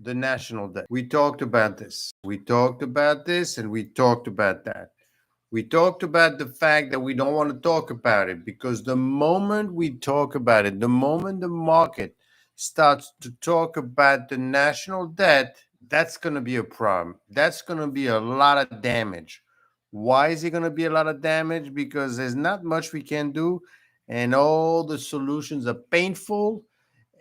the national debt. We talked about this. We talked about this and we talked about that. We talked about the fact that we don't want to talk about it because the moment we talk about it, the moment the market starts to talk about the national debt, that's going to be a problem. That's going to be a lot of damage. Why is it going to be a lot of damage? Because there's not much we can do, and all the solutions are painful,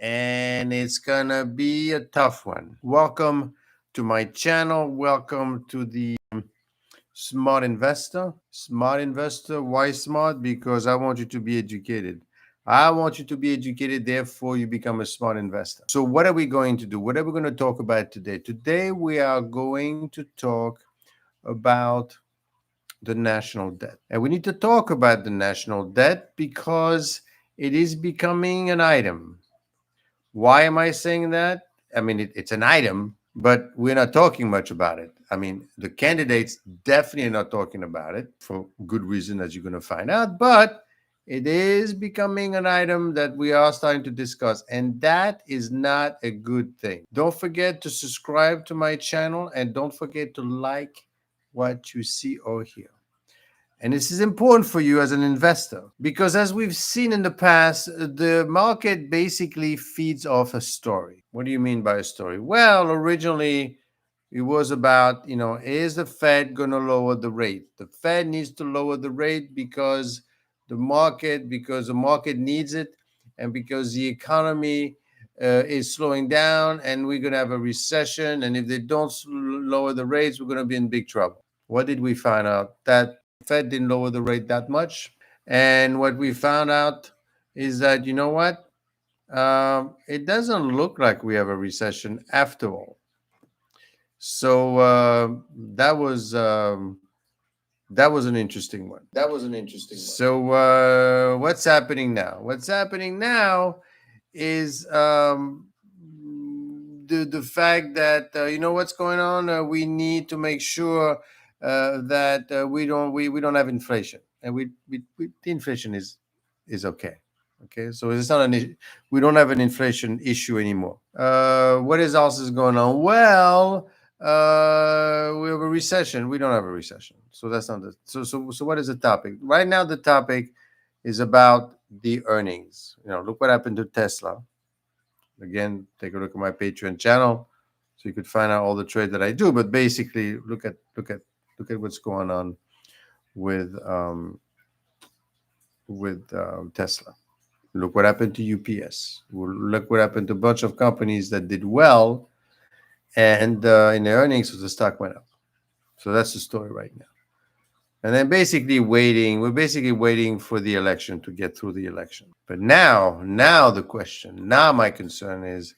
and it's going to be a tough one. Welcome to my channel. Welcome to the Smart Investor. Smart Investor. Why smart? Because I want you to be educated. I want you to be educated, therefore you become a smart investor. So what are we going to do? What are we going to talk about today? Today we are going to talk about the national debt. And we need to talk about the national debt because it is becoming an item. Why am I saying that? I mean, it's an item, but we're not talking much about it. I mean, the candidates definitely are not talking about it for good reason, as you're going to find out. But it is becoming an item that we are starting to discuss, and that is not a good thing. Don't forget to subscribe to my channel, and don't forget to like what you see or hear. And this is important for you as an investor because, as we've seen in the past, the market basically feeds off a story. What do you mean by a story? Well, originally it was about, is the Fed going to lower the rate? The Fed needs to lower the rate because the market needs it, and because the economy is slowing down, and we're going to have a recession. And if they don't lower the rates, we're going to be in big trouble. What did we find out? That Fed didn't lower the rate that much. And what we found out is that, you know what? It doesn't look like we have a recession after all. So that was an interesting one. So what's happening now? What's happening now is the fact that what's going on. We need to make sure that we don't have inflation, and the inflation is okay. Okay, so it's not an issue. We don't have an inflation issue anymore. What is else going on? Well, we have a recession. We don't have a recession, so that's not the. So what is the topic right now? The topic is about the earnings. Look what happened to Tesla. Again, take a look at my Patreon channel, so you could find out all the trade that I do. But basically, look at what's going on with Tesla. Look what happened to UPS. Look what happened to a bunch of companies that did well, and in their earnings, so the stock went up. So that's the story right now. And then we're basically waiting for the election to get through the election. But now my concern is,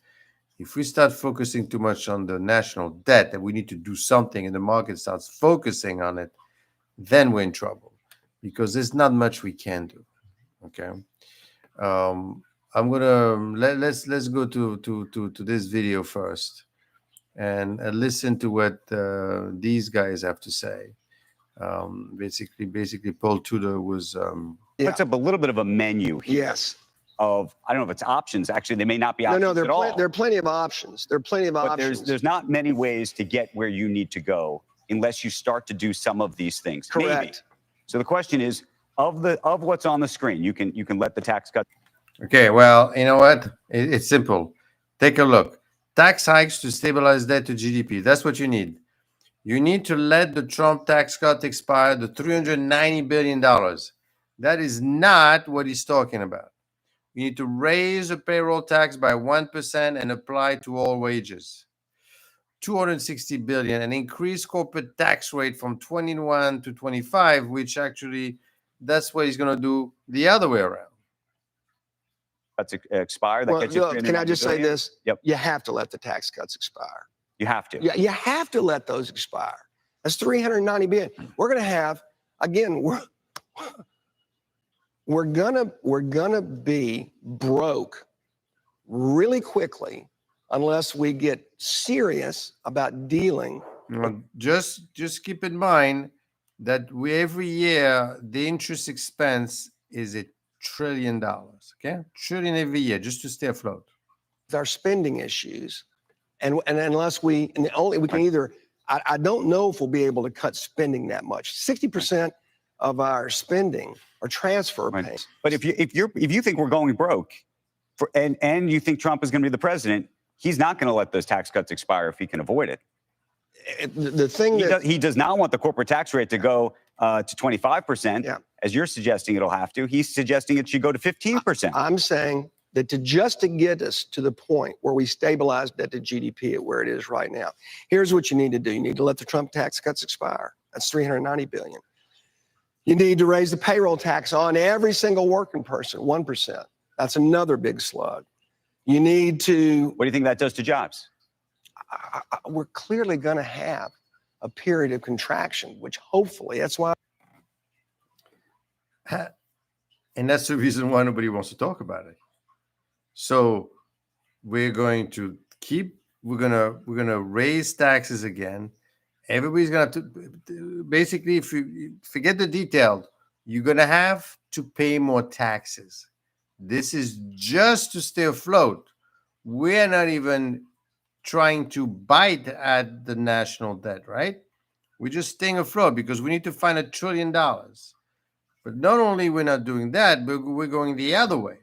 if we start focusing too much on the national debt, that we need to do something, and the market starts focusing on it, then we're in trouble because there's not much we can do. Okay. I'm gonna let's go to this video first and listen to what these guys have to say. Basically, Paul Tudor was puts up a little bit of a menu here. Yes. Of, I don't know if it's options. Actually, they may not be options at all. There are plenty of options. But there's not many ways to get where you need to go unless you start to do some of these things. Correct. Maybe. So the question is, of what's on the screen, you can let the tax cut. Okay, well, you know what? It's simple. Take a look. Tax hikes to stabilize debt to GDP. That's what you need. You need to let the Trump tax cut expire, the $390 billion. That is not what he's talking about. You need to raise the payroll tax by 1% and apply to all wages. $260 billion, and increase corporate tax rate from 21 to 25, which actually that's what he's going to do the other way around. That's expire. That gets you. Look, can I just say this? Yep. You have to let the tax cuts expire. You have to. Yeah, you have to let those expire. That's $390 billion. We're going to have, again, we're gonna be broke really quickly unless we get serious about dealing. Just keep in mind that every year the interest expense is $1 trillion. Okay, trillion every year just to stay afloat. With our spending issues, And unless we, and only we can either, I don't know if we'll be able to cut spending that much. 60% of our spending are transfer payments. But if you think we're going broke, and you think Trump is going to be the president, he's not going to let those tax cuts expire if he can avoid it. The thing He does not want the corporate tax rate to go to 25%, as you're suggesting it'll have to. He's suggesting it should go to 15%. I'm saying that just to get us to the point where we stabilize debt to GDP at where it is right now, here's what you need to do. You need to let the Trump tax cuts expire. That's $390 billion. You need to raise the payroll tax on every single working person, 1%. That's another big slug. You need to... What do you think that does to jobs? We're clearly going to have a period of contraction, which hopefully, that's why... And that's the reason why nobody wants to talk about it. So we're going to we're gonna raise taxes again. Everybody's gonna have to, basically, if you forget the detail, you're gonna have to pay more taxes. This is just to stay afloat. We're not even trying to bite at the national debt, right? We're just staying afloat because we need to find $1 trillion. But not only we're not doing that, but we're going the other way,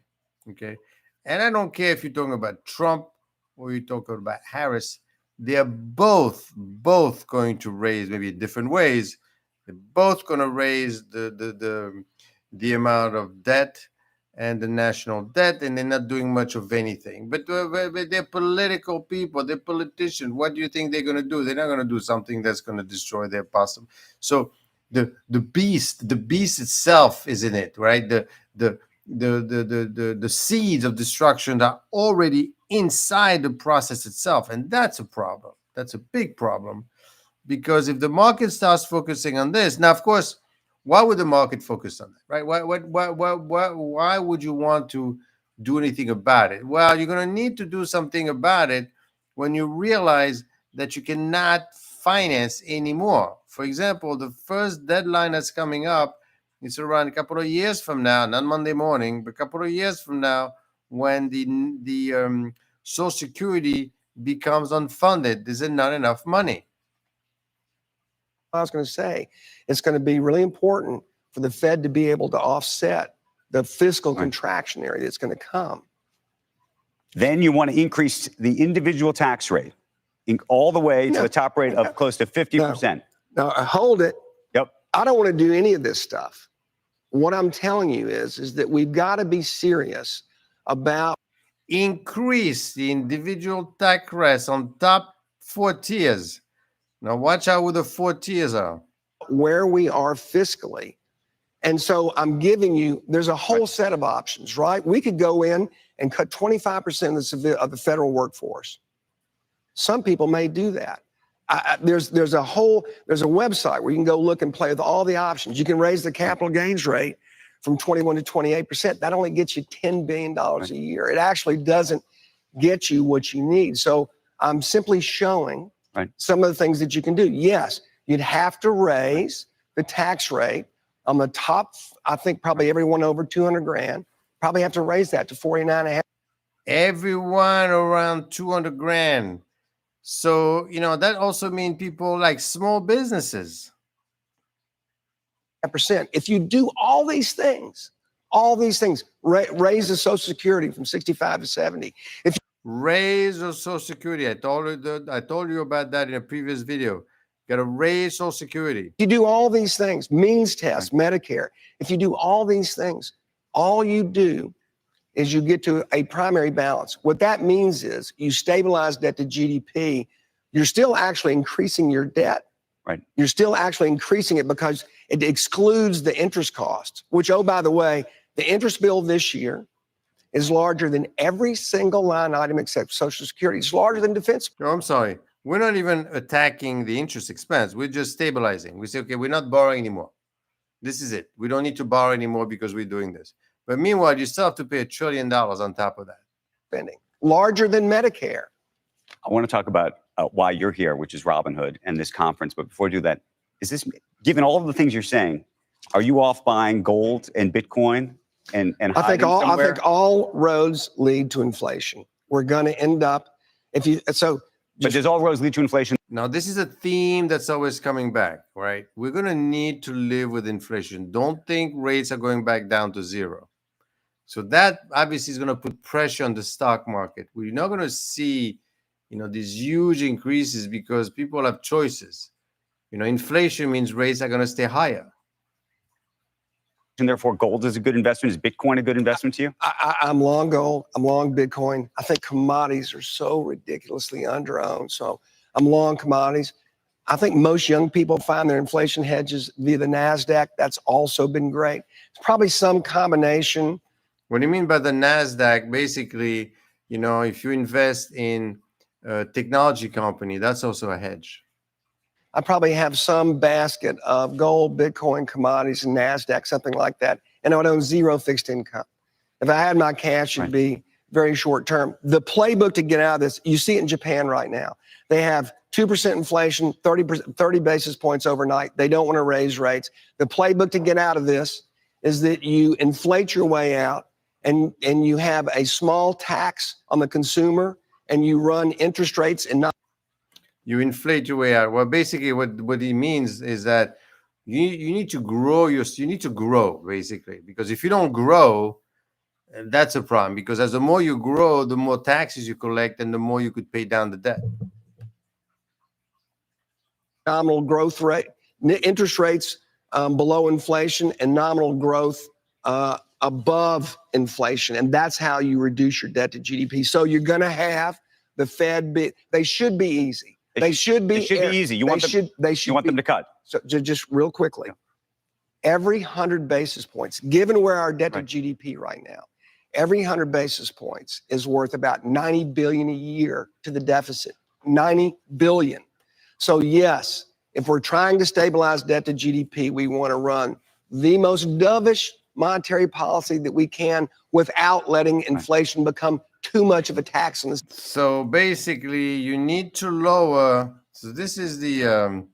okay? And I don't care if you're talking about Trump or you're talking about Harris. They're both going to raise, maybe in different ways. They're both going to raise the amount of debt and the national debt, and they're not doing much of anything. But they're political people. They're politicians. What do you think they're going to do? They're not going to do something that's going to destroy their possible. So the beast itself is in it, right? The seeds of destruction are already inside the process itself, and that's a problem. That's a big problem, because if the market starts focusing on this, now, of course, why would the market focus on that, right? Why would you want to do anything about it? Well, you're going to need to do something about it when you realize that you cannot finance anymore. For example, the first deadline that's coming up, it's around a couple of years from now, not Monday morning, but a couple of years from now, when the Social Security becomes unfunded. There's not enough money. I was going to say, it's going to be really important for the Fed to be able to offset the fiscal contraction area that's going to come. Then you want to increase the individual tax rate all the way to the top rate of close to 50%. Now, hold it. Yep. I don't want to do any of this stuff. What I'm telling you is that we've got to be serious about increase the individual tax rates on top 4 tiers. Now, watch out where the 4 tiers are. Where we are fiscally. And so I'm giving you, there's a whole set of options, right? We could go in and cut 25% of the federal workforce. Some people may do that. There's a website where you can go look and play with all the options. You can raise the capital gains rate from 21 to 28%. That only gets you $10 billion a year. It actually doesn't get you what you need. So I'm simply showing some of the things that you can do. Yes, you'd have to raise the tax rate on the top, I think probably everyone over 200 grand, probably have to raise that to 49.5. Everyone around 200 grand. So, that also means people like small businesses. %. If you do all these things, raise the Social Security from 65 to 70. If you raise the Social Security, I told you about that in a previous video. Got to raise Social Security. You do all these things, means test, Medicare. If you do all these things, all you do is you get to a primary balance. What that means is you stabilize debt to GDP. You're still actually increasing your debt. Right. You're still actually increasing it because it excludes the interest costs, which, oh, by the way, the interest bill this year is larger than every single line item except Social Security. It's larger than defense. Oh, I'm sorry. We're not even attacking the interest expense. We're just stabilizing. We say, okay, we're not borrowing anymore. This is it. We don't need to borrow anymore because we're doing this. But meanwhile, you still have to pay $1 trillion on top of that. Spending larger than Medicare. I want to talk about why you're here, which is Robinhood and this conference. But before I do that, is this, given all of the things you're saying, are you off buying gold and Bitcoin and I think all roads lead to inflation. We're going to end up, so But does all roads lead to inflation? Now, this is a theme that's always coming back, right? We're going to need to live with inflation. Don't think rates are going back down to zero. So that obviously is going to put pressure on the stock market. We're not going to see, these huge increases because people have choices. Inflation means rates are going to stay higher. And therefore, gold is a good investment. Is Bitcoin a good investment to you? I'm long gold. I'm long Bitcoin. I think commodities are so ridiculously underowned. So I'm long commodities. I think most young people find their inflation hedges via the NASDAQ. That's also been great. It's probably some combination. What do you mean by the NASDAQ? Basically, if you invest in a technology company, that's also a hedge. I probably have some basket of gold, Bitcoin, commodities, and NASDAQ, something like that. And I would own zero fixed income. If I had my cash, it'd be very short term. The playbook to get out of this, you see it in Japan right now. They have 2% inflation, 30 basis points overnight. They don't want to raise rates. The playbook to get out of this is that you inflate your way out and you have a small tax on the consumer and you run interest rates and not. You inflate your way out. Well, basically, what it means is that you need to grow you need to grow, basically, because if you don't grow, that's a problem. Because as the more you grow, the more taxes you collect, and the more you could pay down the debt. Nominal growth rate, interest rates below inflation, and nominal growth above inflation, and that's how you reduce your debt to GDP. So you're going to have the Fed they should be easy. They should be easy. You want them to cut. So just real quickly, every 100 basis points, given where our debt to GDP right now, every 100 basis points is worth about $90 billion a year to the deficit. $90 billion. So yes, if we're trying to stabilize debt to GDP, we want to run the most dovish monetary policy that we can without letting inflation become too much of a tax on this. So basically, you need to lower. So this is the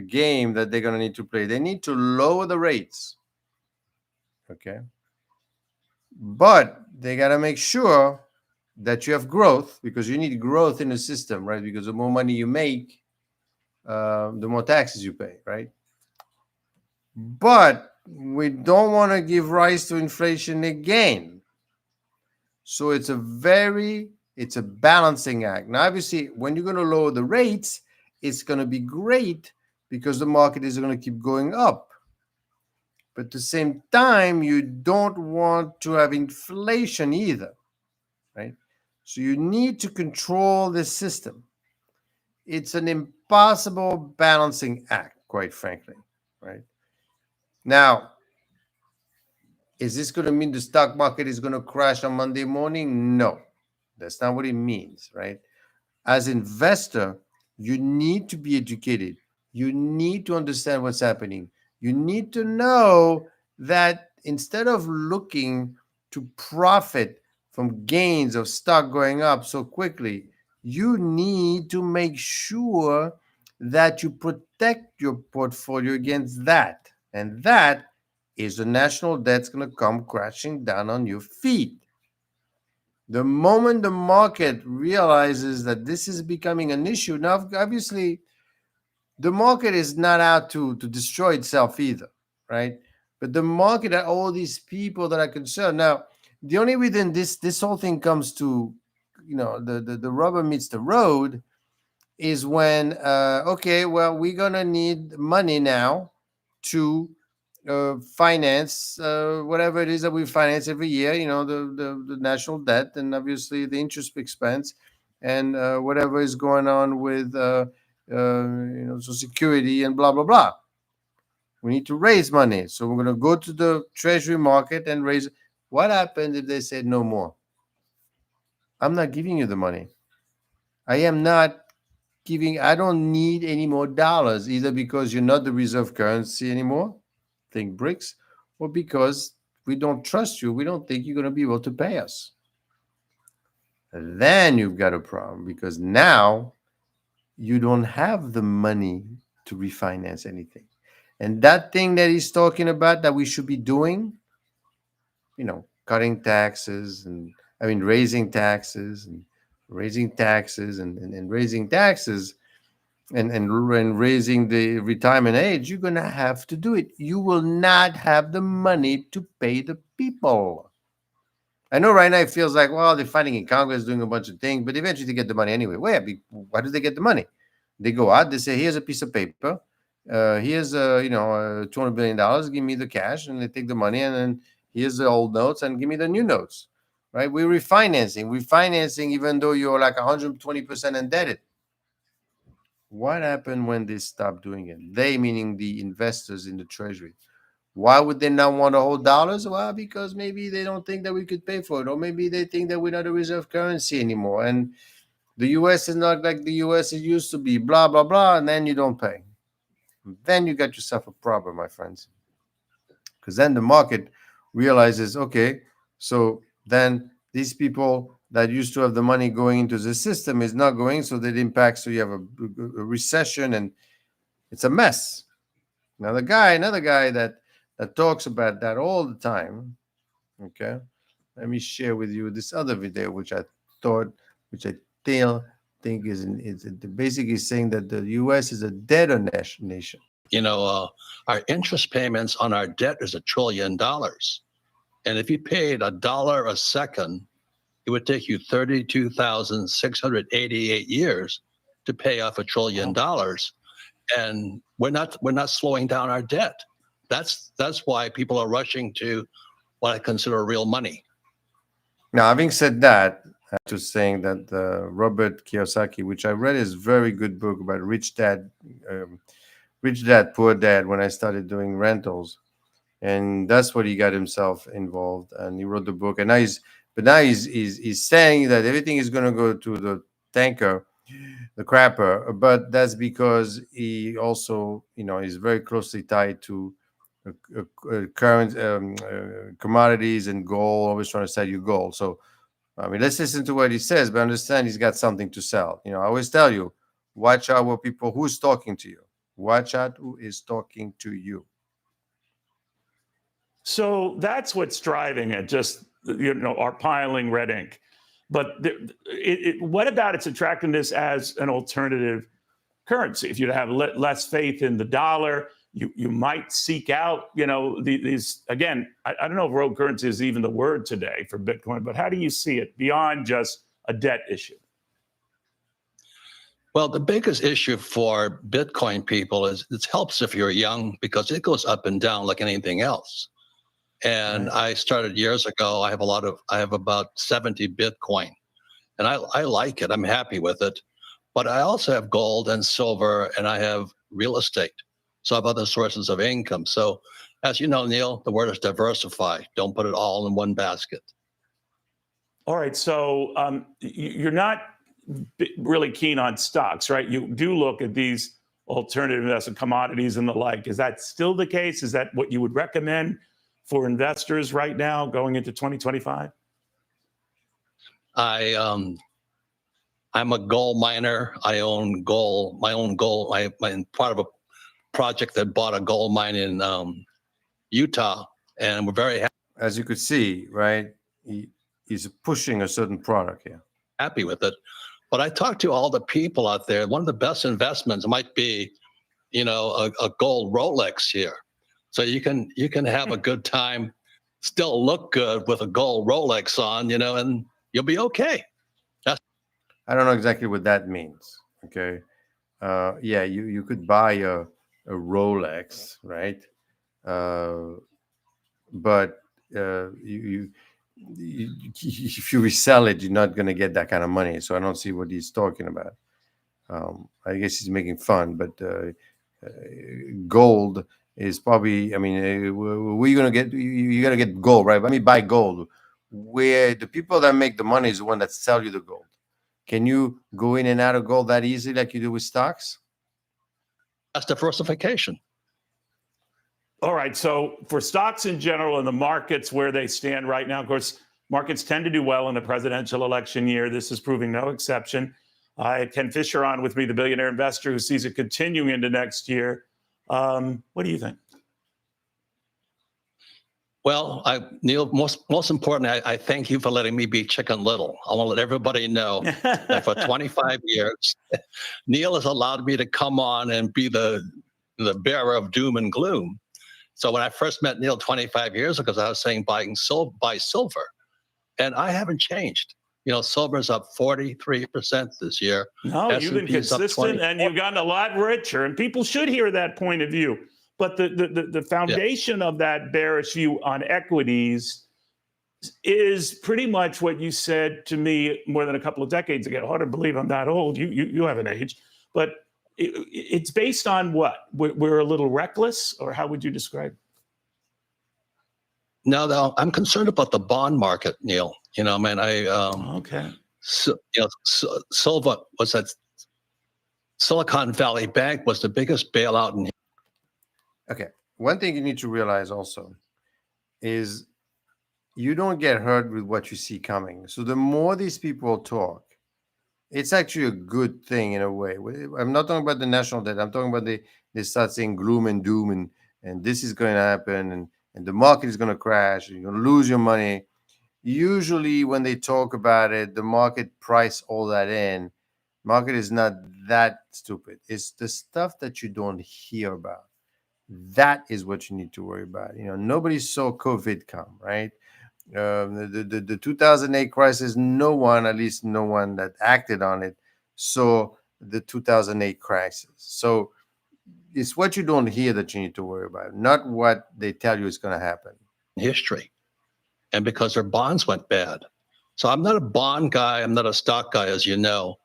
game that they're going to need to play. They need to lower the rates. Okay. But they got to make sure that you have growth, because you need growth in the system, right? Because the more money you make, the more taxes you pay, right? But we don't want to give rise to inflation again. So it's a balancing act. Now, obviously, when you're going to lower the rates, it's going to be great because the market is going to keep going up. But at the same time, you don't want to have inflation either, right? So you need to control the system. It's an impossible balancing act, quite frankly, right? Now, is this going to mean the stock market is going to crash on Monday morning? No, that's not what it means, right? As an investor, you need to be educated. You need to understand what's happening. You need to know that instead of looking to profit from gains of stock going up so quickly, you need to make sure that you protect your portfolio against that. And that is the national debt's going to come crashing down on your feet. The moment the market realizes that this is becoming an issue, now obviously the market is not out to destroy itself either, right? But the market are all these people that are concerned. Now, the only reason this whole thing comes to, the rubber meets the road is when, okay, well, we're going to need money now to finance whatever it is that we finance every year, the national debt, and obviously the interest expense, and whatever is going on with Social Security and blah blah blah. We need to raise money, so we're going to go to the treasury market and raise. What happens if they said no more? I'm not giving you the money. I am not I don't need any more dollars, either because you're not the reserve currency anymore, think BRICS, or because we don't trust you. We don't think you're going to be able to pay us. Then you've got a problem, because now you don't have the money to refinance anything. And that thing that he's talking about that we should be doing, cutting taxes and I mean, raising taxes and raising taxes and raising taxes and raising the retirement age, you're going to have to do it. You will not have the money to pay the people. I know right now it feels like, well, they're fighting in Congress, doing a bunch of things, but eventually they get the money anyway. Why do they get the money? They go out, they say, here's a piece of paper. Here's, $200 billion. Give me the cash. And they take the money, and then here's the old notes and give me the new notes, right? We're refinancing, even though you're like 120% indebted. What happened when they stopped doing it? They, meaning the investors in the treasury. Why would they not want to hold dollars? Well, because maybe they don't think that we could pay for it, or maybe they think that we're not a reserve currency anymore, and the U.S. is not like the U.S. it used to be. Blah blah blah, and then you don't pay. Then you got yourself a problem, my friends, because then the market realizes, okay, so then these people that used to have the money going into the system is not going, so that impacts. So you have a recession, and it's a mess. Now, another guy that talks about that all the time. Okay, let me share with you this other video, which I still think is basically saying that the U.S. is a debtor nation. Our interest payments on our debt is $1 trillion. And if you paid $1 a second, it would take you 32,688 years to pay off $1 trillion. And we're not slowing down our debt. That's why people are rushing to what I consider real money. Now, having said that, I'm just saying that Robert Kiyosaki, which I read, is a very good book about Rich Dad, Poor Dad, when I started doing rentals. And that's what he got himself involved. And he wrote the book. And now he's saying that everything is going to go to the tanker, the crapper. But that's because he also, is very closely tied to current commodities and gold, always trying to sell you gold. So, I mean, let's listen to what he says, but understand he's got something to sell. I always tell you, watch out what people, who's talking to you. Watch out who is talking to you. So that's what's driving it, just, our piling red ink. But what about its attractiveness as an alternative currency? If you have less faith in the dollar, you might seek out, these, again, I don't know if rogue currency is even the word today for Bitcoin, but how do you see it beyond just a debt issue? Well, the biggest issue for Bitcoin people is it helps if you're young because it goes up and down like anything else. And I started years ago. I have about 70 Bitcoin, and I like it. I'm happy with it. But I also have gold and silver, and I have real estate. So I have other sources of income. So as you know, Neil, the word is diversify. Don't put it all in one basket. All right. So you're not really keen on stocks, right? You do look at these alternative investment commodities and the like. Is that still the case? Is that what you would recommend for investors right now going into 2025? I'm a gold miner. I own gold, my own gold. I'm part of a project that bought a gold mine in Utah, and we're very happy. As you could see, right, he's pushing a certain product here. Happy with it. But I talked to all the people out there. One of the best investments might be, a gold Rolex here. So you can have a good time, still look good with a gold Rolex on, and you'll be okay. I don't know exactly what that means. Okay. Yeah, you could buy a Rolex, right? But if you resell it, you're not going to get that kind of money. So I don't see what he's talking about. I guess he's making fun, but gold is probably, where you going to get, you got to get gold, right? Let me buy gold. Where the people that make the money is the one that sell you the gold. Can you go in and out of gold that easily like you do with stocks? That's diversification. All right. So for stocks in general and the markets where they stand right now, of course, markets tend to do well in a presidential election year. This is proving no exception. I had Ken Fisher on with me, the billionaire investor who sees it continuing into next year. What do you think? Well, Neil, most importantly, I thank you for letting me be Chicken Little. I want to let everybody know that for 25 years, Neil has allowed me to come on and be the bearer of doom and gloom. So when I first met Neil 25 years ago, I was saying buy silver, and I haven't changed. Silver's up 43% this year. No, you've been S&P's up consistent 20. and you've gotten a lot richer, and people should hear that point of view. But the foundation of that bearish view on equities is pretty much what you said to me more than a couple of decades ago. Hard to believe I'm that old. You have an age, but it's based on what? We're a little reckless, or how would you describe it? No, I'm concerned about the bond market, Neil. Okay. Silva was that Silicon Valley Bank was the biggest bailout in. Okay. One thing you need to realize also is you don't get hurt with what you see coming. So the more these people talk, it's actually a good thing in a way. I'm not talking about the national debt. I'm talking about they start saying gloom and doom and this is going to happen and the market is going to crash and you're going to lose your money. Usually when they talk about it, the market price all that in. Market is not that stupid. It's the stuff that you don't hear about. That is what you need to worry about. Nobody saw COVID come, right? The 2008 crisis, at least no one that acted on it, saw the 2008 crisis. So it's what you don't hear that you need to worry about, not what they tell you is going to happen. History, and because their bonds went bad. So I'm not a bond guy. I'm not a stock guy, as you know.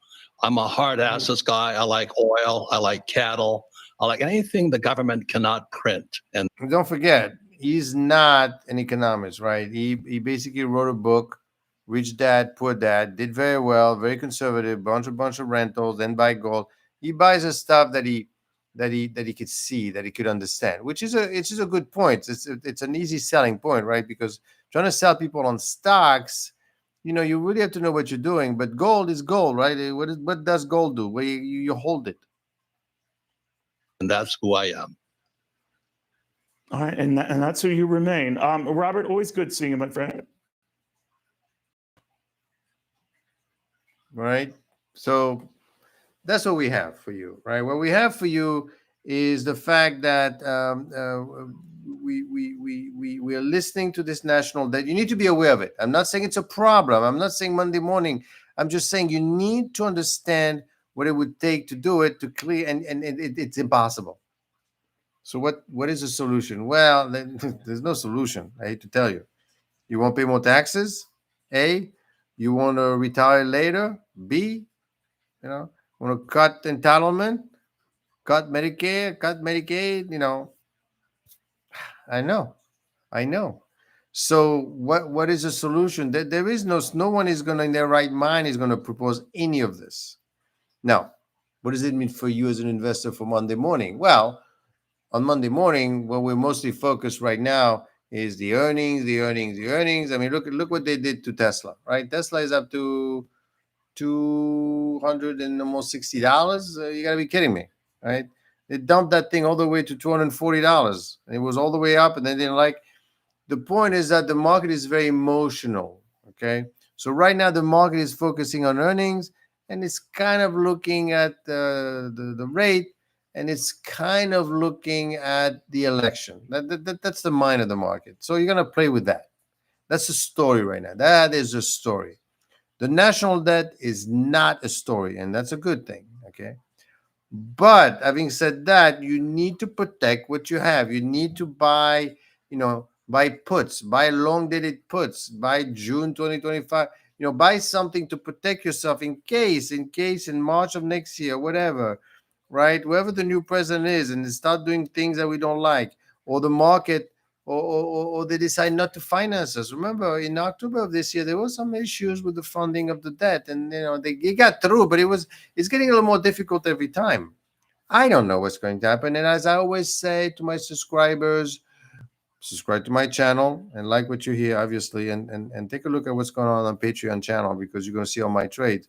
I'm a hard assets guy. I like oil. I like cattle. I like anything the government cannot print. And don't forget, he's not an economist, right? He basically wrote a book, Rich Dad, Poor Dad, did very well, very conservative, bunch of rentals, then buy gold. He buys the stuff that he could see, that he could understand, which is a good point. It's an easy selling point, right? Because trying to sell people on stocks, you really have to know what you're doing. But gold is gold, right? What does gold do? Well, you hold it. And that's who I am. All right, and that's who you remain. Robert, always good seeing you, my friend. Right? So that's what we have for you, right? What we have for you is the fact that we are listening to this national debt. You need to be aware of it. I'm not saying it's a problem. I'm not saying Monday morning. I'm just saying you need to understand what it would take to do it, to clear, and it's impossible. So what is the solution? Well, there's no solution. I hate to tell you. You won't pay more taxes? A. You want to retire later? B. Want to cut entitlement? Cut Medicare? Cut Medicaid? I know. So what is the solution? There is no one is going to, in their right mind, is going to propose any of this. Now, what does it mean for you as an investor for Monday morning? Well, on Monday morning, what we're mostly focused right now is the earnings. I mean, look what they did to Tesla, right? Tesla is up to $200 and almost $60. You got to be kidding me, right? They dumped that thing all the way to $240. And it was all the way up, and they didn't like. The point is that the market is very emotional, okay? So right now, the market is focusing on earnings, and it's kind of looking at the rate, and it's kind of looking at the election. That's the mind of the market. So you're going to play with that. That's the story right now. That is a story. The national debt is not a story, and that's a good thing, okay? But having said that, you need to protect what you have. You need to buy, buy puts, buy long-dated puts, buy June 2025, buy something to protect yourself in case in March of next year, whatever, right? Whoever the new president is, and they start doing things that we don't like, or the market, or they decide not to finance us. Remember, in October of this year, there were some issues with the funding of the debt, and they got through, but it's getting a little more difficult every time. I don't know what's going to happen, and as I always say to my subscribers, subscribe to my channel and like what you hear, obviously, and take a look at what's going on Patreon channel, because you're going to see all my trades.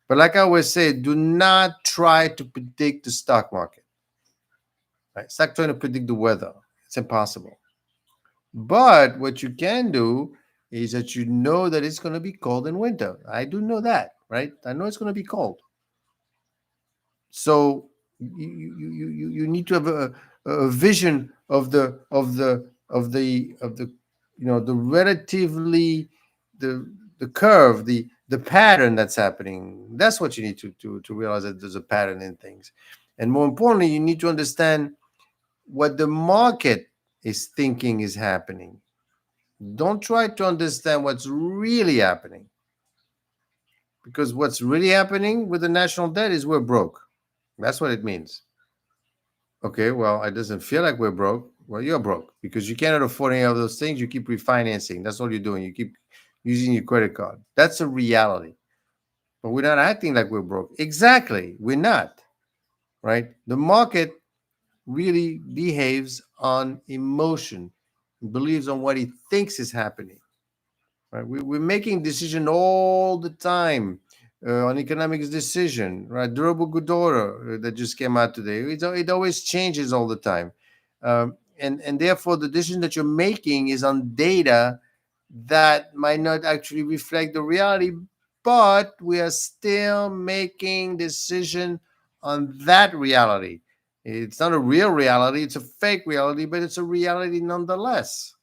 But like I always say, do not try to predict the stock market. Right? Stop trying to predict the weather. It's impossible. But what you can do is that you know that it's going to be cold in winter. I do know that, right? I know it's going to be cold. So you need to have a vision of the the relatively the curve, the pattern that's happening. That's what you need to realize, that there's a pattern in things. And more importantly, you need to understand what the market is thinking is happening. Don't try to understand what's really happening, because what's really happening with the national debt is we're broke. That's what it means. Okay, well, it doesn't feel like we're broke. Well, you're broke because you cannot afford any of those things. You keep refinancing. That's all you're doing. You keep using your credit card. That's a reality. But we're not acting like we're broke. Exactly. We're not, right? The market really behaves on emotion, believes on what he thinks is happening. Right? We're making decision all the time on economics decision, right? Durable good order that just came out today. It always changes all the time. And therefore, the decision that you're making is on data that might not actually reflect the reality, but we are still making decision on that reality. It's not a real reality, it's a fake reality, but it's a reality nonetheless.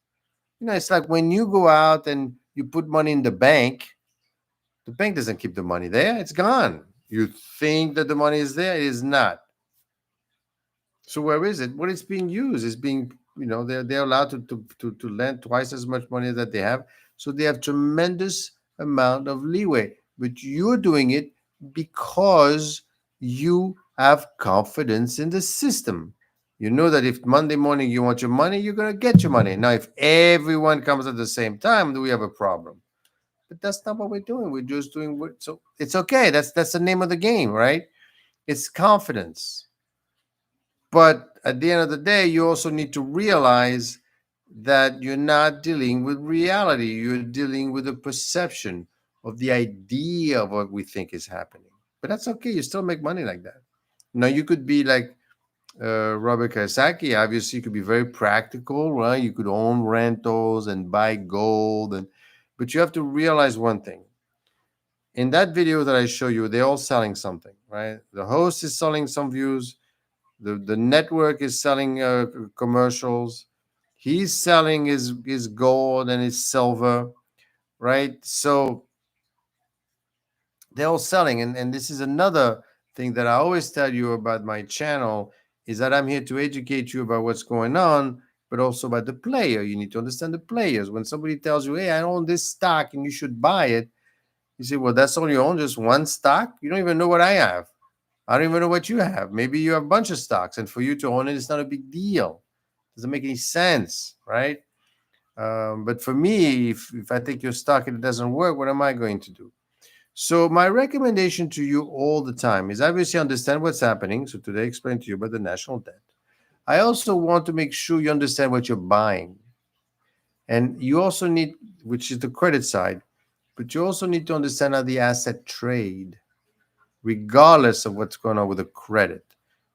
It's like when you go out and you put money in the bank doesn't keep the money there, it's gone. You think that the money is there, it is not. So where is it? What it's being used is being, they're allowed to lend twice as much money that they have. So they have tremendous amount of leeway. But you're doing it because you have confidence in the system. You know that if Monday morning you want your money, you're going to get your money. Now, if everyone comes at the same time, then we have a problem. But that's not what we're doing. We're just doing what, so it's okay. That's the name of the game, right? It's confidence. But at the end of the day, you also need to realize that you're not dealing with reality. You're dealing with a perception of the idea of what we think is happening. But that's okay. You still make money like that. Now, you could be like Robert Kiyosaki. Obviously, you could be very practical, right? You could own rentals and buy gold. But you have to realize one thing. In that video that I show you, they're all selling something, right? The host is selling some views. The network is selling commercials. He's selling his gold and his silver, right? So they're all selling. And this is another thing that I always tell you about my channel, is that I'm here to educate you about what's going on, but also about the player. You need to understand the players. When somebody tells you, hey, I own this stock and you should buy it, you say, well, that's all you own, just one stock? You don't even know what I have. I don't even know what you have. Maybe you have a bunch of stocks, and for you to own it, it's not a big deal. Doesn't make any sense, right? But for me, if I take your stock and it doesn't work, what am I going to do? So my recommendation to you all the time is obviously understand what's happening. So today I explained to you about the national debt. I also want to make sure you understand what you're buying. And you also need, which is the credit side, but you also need to understand how the asset trade, regardless of what's going on with the credit,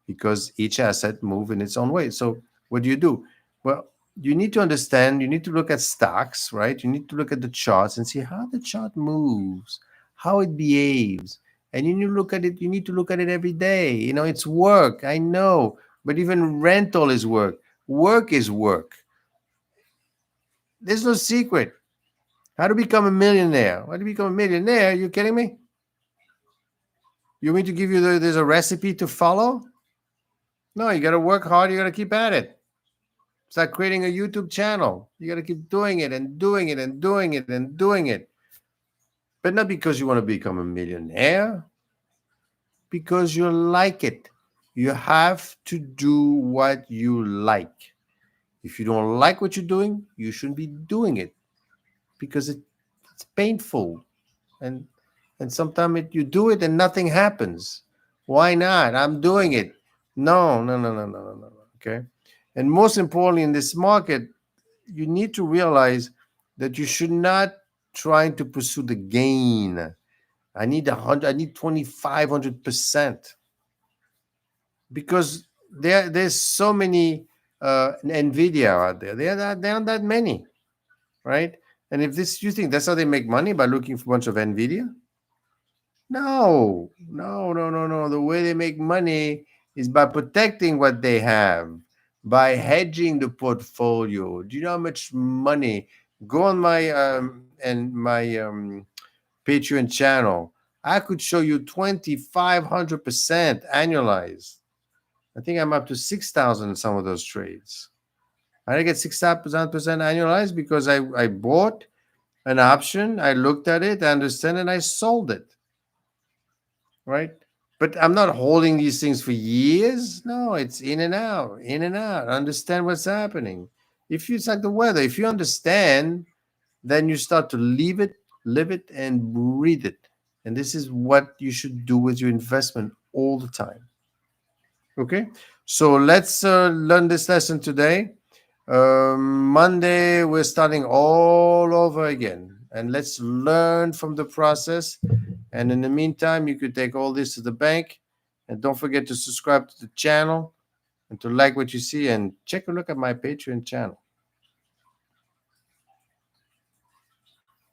because each asset move in its own way. So what do? Well, you need to understand, you need to look at stocks, right? You need to look at the charts and see how the chart moves, how it behaves. And you need to look at it every day. It's work, I know, but even rental is work. Work is work. There's no secret. How to become a millionaire? How to become a millionaire? You kidding me? You want me to give you there's a recipe to follow? No, you got to work hard. You got to keep at it. It's like creating a YouTube channel. You got to keep doing it and doing it and doing it and doing it. But not because you want to become a millionaire, because you like it. You have to do what you like. If you don't like what you're doing, you shouldn't be doing it, because it's painful. And sometimes you do it and nothing happens. Why not? I'm doing it. No, no, no, no, no, no, no. Okay. And most importantly, in this market, you need to realize that you should not try to pursue the gain. I need 100, I need 2,500%, because there's so many NVIDIA out there. There aren't that many, right? And if this, you think that's how they make money, by looking for a bunch of NVIDIA? No, no, no, no, no. The way they make money is by protecting what they have, by hedging the portfolio. Do you know how much money? Go on my Patreon channel. I could show you 2,500% annualized. I think I'm up to 6,000 in some of those trades. I get 6,000% annualized because I bought an option, I looked at it, I understand, and I sold it. Right? But I'm not holding these things for years. No, it's in and out, in and out. Understand what's happening. It's like the weather. If you understand, then you start to live it, and breathe it. And this is what you should do with your investment all the time. Okay? So let's learn this lesson today. Monday, we're starting all over again. And let's learn from the process. And in the meantime, you could take all this to the bank. And don't forget to subscribe to the channel and to like what you see. And check a look at my Patreon channel.